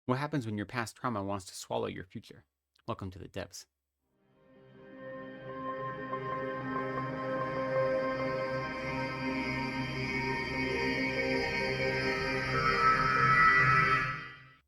What happens when your past trauma wants to swallow your future? Welcome to the depths.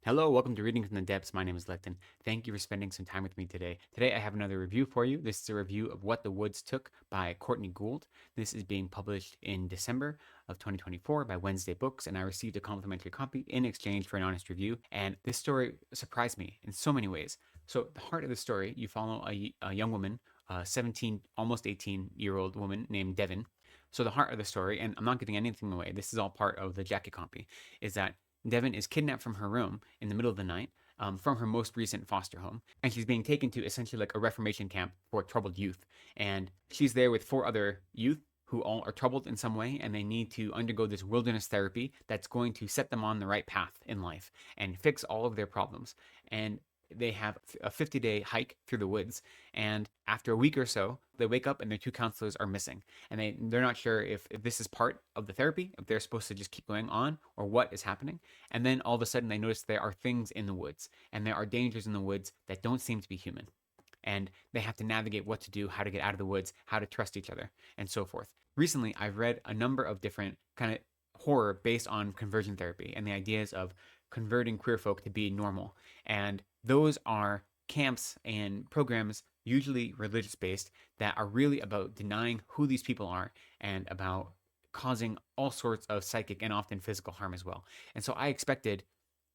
Hello, welcome to Reading from the Depths. My name is Lecton. Thank you for spending some time with me today. Today I have another review for you. This is a review of What the Woods Took by Courtney Gould. This is being published in December of 2024 by Wednesday Books, and I received a complimentary copy in exchange for an honest review. And this story surprised me in so many ways. So, the heart of the story, you follow a young woman, a 17, almost 18-year-old woman named Devin. So, the heart of the story, and I'm not giving anything away, this is all part of the jacket copy, is that Devin is kidnapped from her room in the middle of the night from her most recent foster home, and she's being taken to essentially like a reformation camp for troubled youth. And she's there with four other youth who all are troubled in some way, and they need to undergo this wilderness therapy that's going to set them on the right path in life and fix all of their problems. And they have a 50-day hike through the woods, and after a week or so they wake up and their two counselors are missing, and they're not sure if this is part of the therapy, if they're supposed to just keep going on, or what is happening. And then all of a sudden they notice there are things in the woods, and there are dangers in the woods that don't seem to be human, and they have to navigate what to do, how to get out of the woods, how to trust each other, and so forth. Recently I've read a number of different kind of horror based on conversion therapy and the ideas of converting queer folk to be normal. And those are camps and programs, usually religious based, that are really about denying who these people are and about causing all sorts of psychic and often physical harm as well. And so I expected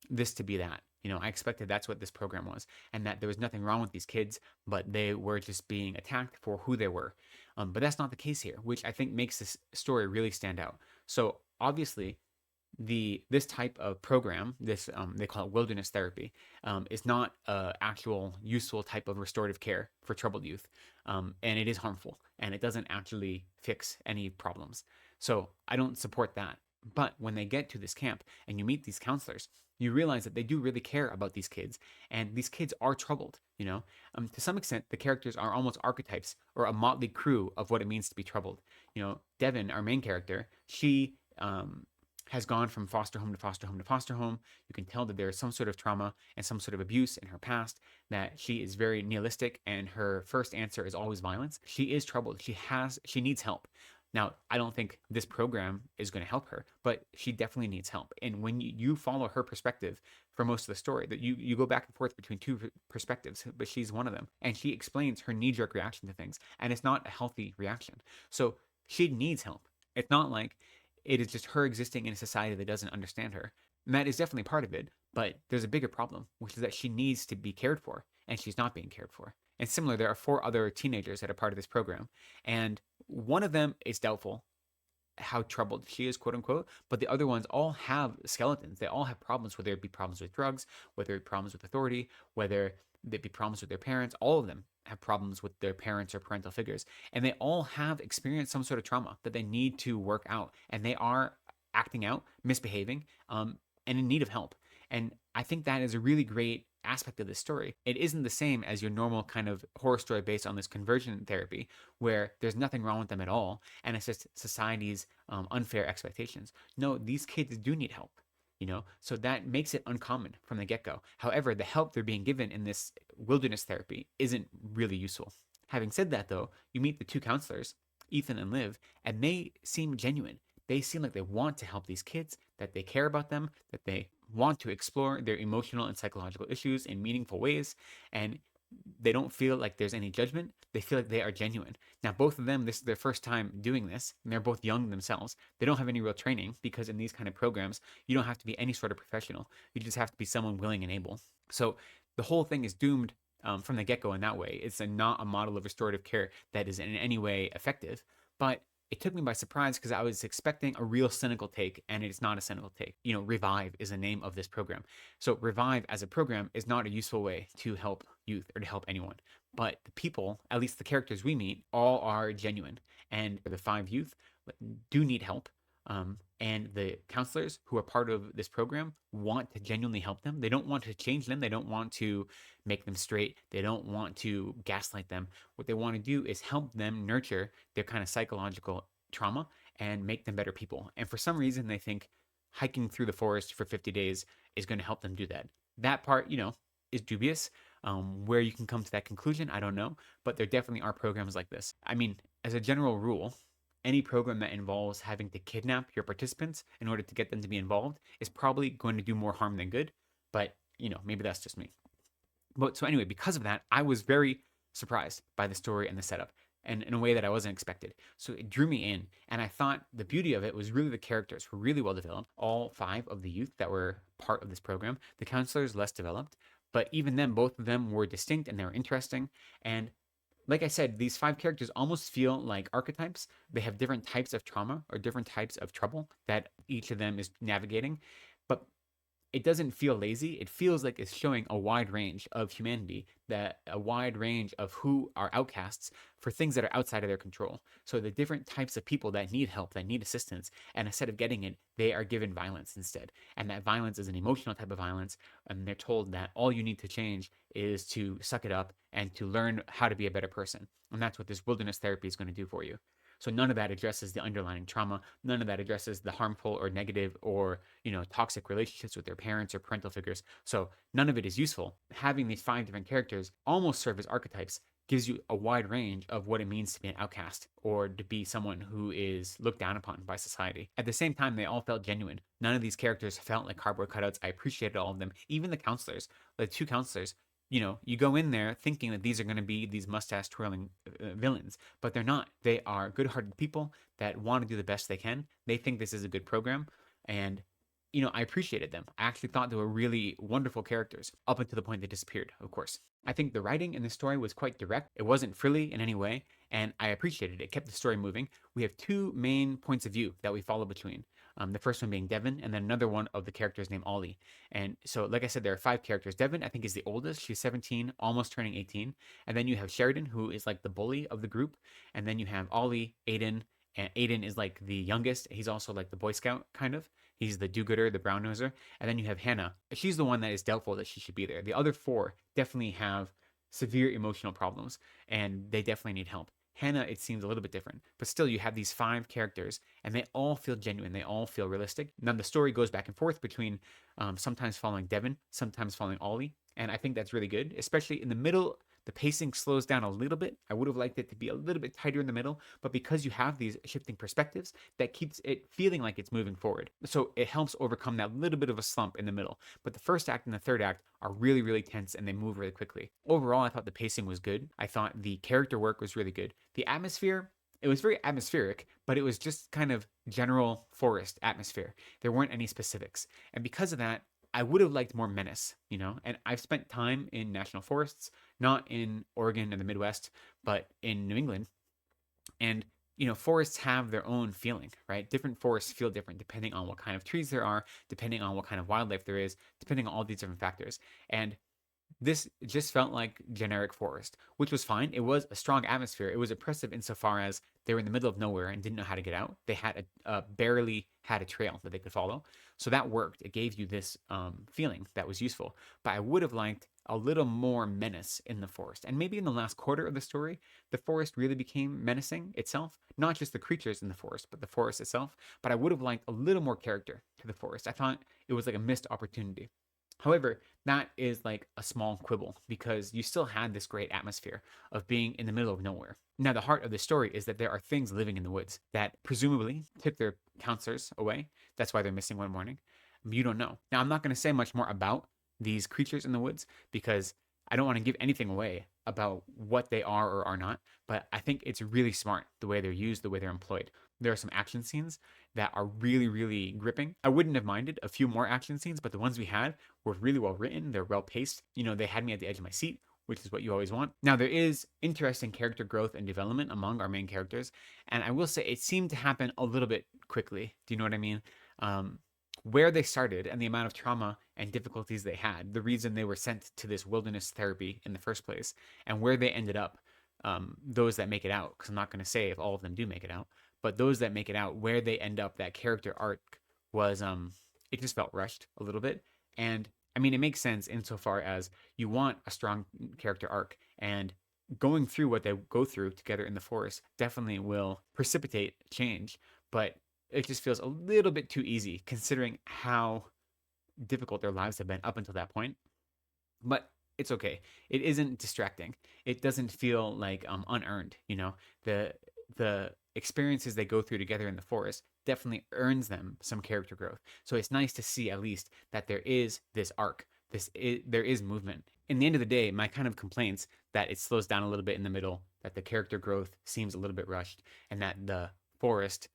this to be that. I expected that's what this program was, and that there was nothing wrong with these kids, but they were just being attacked for who they were. But that's not the case here, which I think makes this story really stand out. So obviously, this type of program, this they call it wilderness therapy, is not a actual useful type of restorative care for troubled youth, and it is harmful, and it doesn't actually fix any problems. So I don't support that. But when they get to this camp and you meet these counselors, you realize that they do really care about these kids, and these kids are troubled. To some extent, the characters are almost archetypes or a motley crew of what it means to be troubled. Devin, our main character, she has gone from foster home to foster home to foster home. You can tell that there is some sort of trauma and some sort of abuse in her past, that she is very nihilistic, and her first answer is always violence. She is troubled. She needs help. Now, I don't think this program is going to help her, but she definitely needs help. And when you follow her perspective for most of the story, that you go back and forth between two perspectives, but she's one of them. And she explains her knee-jerk reaction to things, and it's not a healthy reaction. So she needs help. It's not like it is just her existing in a society that doesn't understand her. And that is definitely part of it, but there's a bigger problem, which is that she needs to be cared for, and she's not being cared for. And similar, there are four other teenagers that are part of this program, and one of them is doubtful how troubled she is, quote unquote, but the other ones all have skeletons. They all have problems, whether it be problems with drugs, whether it be problems with authority, whether it be problems with their parents. All of them have problems with their parents or parental figures, and they all have experienced some sort of trauma that they need to work out, and they are acting out, misbehaving, and in need of help. And I think that is a really great aspect of this story. It isn't the same as your normal kind of horror story based on this conversion therapy, where there's nothing wrong with them at all, and it's just society's unfair expectations. No, these kids do need help. So that makes it uncommon from the get-go. However, the help they're being given in this wilderness therapy isn't really useful. Having said that, though, you meet the two counselors, Ethan and Liv, and they seem genuine. They seem like they want to help these kids, that they care about them, that they want to explore their emotional and psychological issues in meaningful ways, and they don't feel like there's any judgment. They feel like they are genuine. Now, both of them, this is their first time doing this, and they're both young themselves. They don't have any real training, because in these kind of programs, you don't have to be any sort of professional. You just have to be someone willing and able. So the whole thing is doomed from the get-go in that way. It's not a model of restorative care that is in any way effective, but it took me by surprise, because I was expecting a real cynical take, and it's not a cynical take. Revive is the name of this program. So Revive as a program is not a useful way to help youth or to help anyone. But the people, at least the characters we meet, all are genuine. And the five youth do need help. And the counselors who are part of this program want to genuinely help them. They don't want to change them. They don't want to make them straight. They don't want to gaslight them. What they want to do is help them nurture their kind of psychological trauma and make them better people. And for some reason, they think hiking through the forest for 50 days is going to help them do that. That part, is dubious. Where you can come to that conclusion, I don't know, but there definitely are programs like this. I mean, as a general rule, any program that involves having to kidnap your participants in order to get them to be involved is probably going to do more harm than good. But, maybe that's just me. But so anyway, because of that, I was very surprised by the story and the setup, and in a way that I wasn't expected. So it drew me in, and I thought the beauty of it was really the characters were really well developed. All 5 of the youth that were part of this program, the counselors less developed, but even then, both of them were distinct and they were interesting. And like I said, these 5 characters almost feel like archetypes. They have different types of trauma or different types of trouble that each of them is navigating. But it doesn't feel lazy. It feels like it's showing a wide range of humanity, that a wide range of who are outcasts for things that are outside of their control. So the different types of people that need help, that need assistance, and instead of getting it, they are given violence instead. And that violence is an emotional type of violence, and they're told that all you need to change is to suck it up and to learn how to be a better person. And that's what this wilderness therapy is going to do for you. So none of that addresses the underlying trauma. None of that addresses the harmful or negative or, toxic relationships with their parents or parental figures. So none of it is useful. Having these 5 different characters almost serve as archetypes gives you a wide range of what it means to be an outcast or to be someone who is looked down upon by society. At the same time, they all felt genuine. None of these characters felt like cardboard cutouts. I appreciated all of them. Even the counselors, the 2 counselors, you go in there thinking that these are going to be these mustache twirling villains, but they're not. They are good hearted people that want to do the best they can. They think this is a good program. And, I appreciated them. I actually thought they were really wonderful characters up until the point they disappeared, of course. I think the writing in the story was quite direct. It wasn't frilly in any way, and I appreciated it. It kept the story moving. We have 2 main points of view that we follow between. The first one being Devin, and then another one of the characters named Ollie. And so, like I said, there are 5 characters. Devin, I think, is the oldest. She's 17, almost turning 18. And then you have Sheridan, who is like the bully of the group. And then you have Ollie, Aiden, and Aiden is like the youngest. He's also like the Boy Scout, kind of. He's the do-gooder, the brown noser. And then you have Hannah. She's the one that is doubtful that she should be there. The other 4 definitely have severe emotional problems, and they definitely need help. Hannah, it seems a little bit different, but still you have these 5 characters and they all feel genuine. They all feel realistic. Now the story goes back and forth between sometimes following Devin, sometimes following Ollie. And I think that's really good, especially in the middle. The pacing slows down a little bit. I would have liked it to be a little bit tighter in the middle, but because you have these shifting perspectives, that keeps it feeling like it's moving forward. So it helps overcome that little bit of a slump in the middle. But the first act and the third act are really, really tense and they move really quickly. Overall, I thought the pacing was good. I thought the character work was really good. The atmosphere, it was very atmospheric, but it was just kind of general forest atmosphere. There weren't any specifics. And because of that, I would have liked more menace, and I've spent time in national forests, not in Oregon or the Midwest, but in New England. And, forests have their own feeling, right? Different forests feel different depending on what kind of trees there are, depending on what kind of wildlife there is, depending on all these different factors. And this just felt like generic forest, which was fine. It was a strong atmosphere. It was oppressive insofar as they were in the middle of nowhere and didn't know how to get out. They had barely had a trail that they could follow. So that worked. It gave you this feeling that was useful. But I would have liked a little more menace in the forest. And maybe in the last quarter of the story, the forest really became menacing itself. Not just the creatures in the forest, but the forest itself. But I would have liked a little more character to the forest. I thought it was like a missed opportunity. However, that is like a small quibble because you still had this great atmosphere of being in the middle of nowhere. Now, the heart of the story is that there are things living in the woods that presumably took their counselors away. That's why they're missing one morning. You don't know. Now, I'm not going to say much more about these creatures in the woods because I don't want to give anything away about what they are or are not, but I think it's really smart the way they're used, the way they're employed. There are some action scenes that are really, really gripping. I wouldn't have minded a few more action scenes, but the ones we had were really well written. They're well paced. They had me at the edge of my seat, which is what you always want. Now, there is interesting character growth and development among our main characters, and I will say it seemed to happen a little bit quickly. Do you know what I mean? Where they started and the amount of trauma and difficulties they had, the reason they were sent to this wilderness therapy in the first place, and where they ended up, those that make it out, because I'm not going to say if all of them do make it out, but those that make it out, where they end up, that character arc was, it just felt rushed a little bit. And I mean, it makes sense insofar as you want a strong character arc, and going through what they go through together in the forest definitely will precipitate change, but it just feels a little bit too easy considering how difficult their lives have been up until that point. but it's okay. It isn't distracting. It doesn't feel like unearned. You know, the experiences they go through together in the forest definitely earns them some character growth. So it's nice to see at least that there is this arc. There is movement. In the end of the day, my kind of complaints that it slows down a little bit in the middle, that the character growth seems a little bit rushed, and that the forest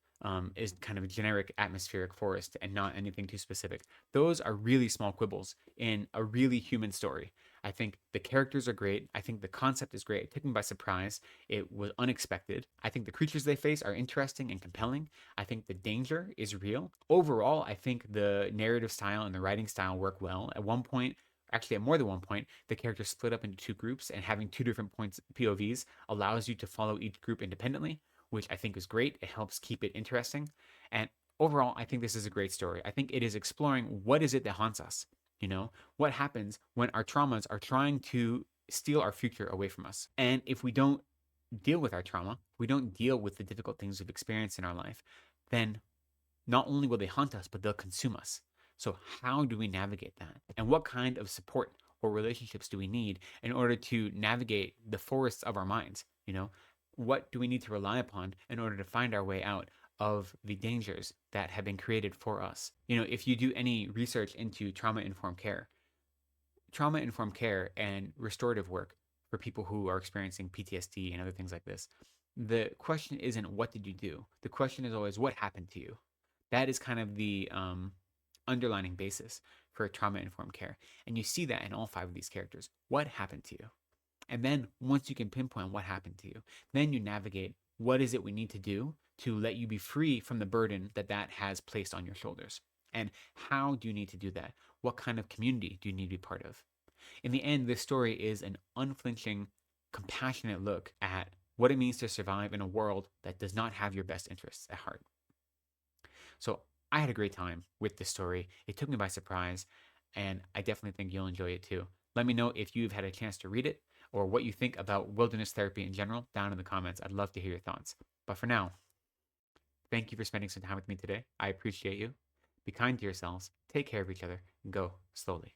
is kind of a generic atmospheric forest and not anything too specific. Those are really small quibbles in a really human story. I think the characters are great. I think the concept is great. It took me by surprise. It was unexpected. I think the creatures they face are interesting and compelling. I think the danger is real. Overall, I think the narrative style and the writing style work well. At one point, actually at more than one point, the characters split up into two groups, and having two different points POVs allows you to follow each group independently, which I think is great. It helps keep it interesting. And overall, I think this is a great story. I think it is exploring what is it that haunts us. You know, what happens when our traumas are trying to steal our future away from us? And if we don't deal with our trauma, we don't deal with the difficult things we've experienced in our life, then not only will they haunt us, but they'll consume us. So, how do we navigate that? And what kind of support or relationships do we need in order to navigate the forests of our minds? You know, what do we need to rely upon in order to find our way out of the dangers that have been created for us? You know, if you do any research into trauma informed care and restorative work for people who are experiencing PTSD and other things like this, the question isn't what did you do? The question is always what happened to you? That is kind of the underlining basis for trauma informed care. And you see that in all five of these characters. What happened to you? And then once you can pinpoint what happened to you, then you navigate what is it we need to do to let you be free from the burden that that has placed on your shoulders. And how do you need to do that? What kind of community do you need to be part of? In the end, this story is an unflinching, compassionate look at what it means to survive in a world that does not have your best interests at heart. So I had a great time with this story. It took me by surprise, and I definitely think you'll enjoy it too. Let me know if you've had a chance to read it or what you think about wilderness therapy in general down in the comments. I'd love to hear your thoughts. But for now, thank you for spending some time with me today. I appreciate you. Be kind to yourselves, take care of each other, and go slowly.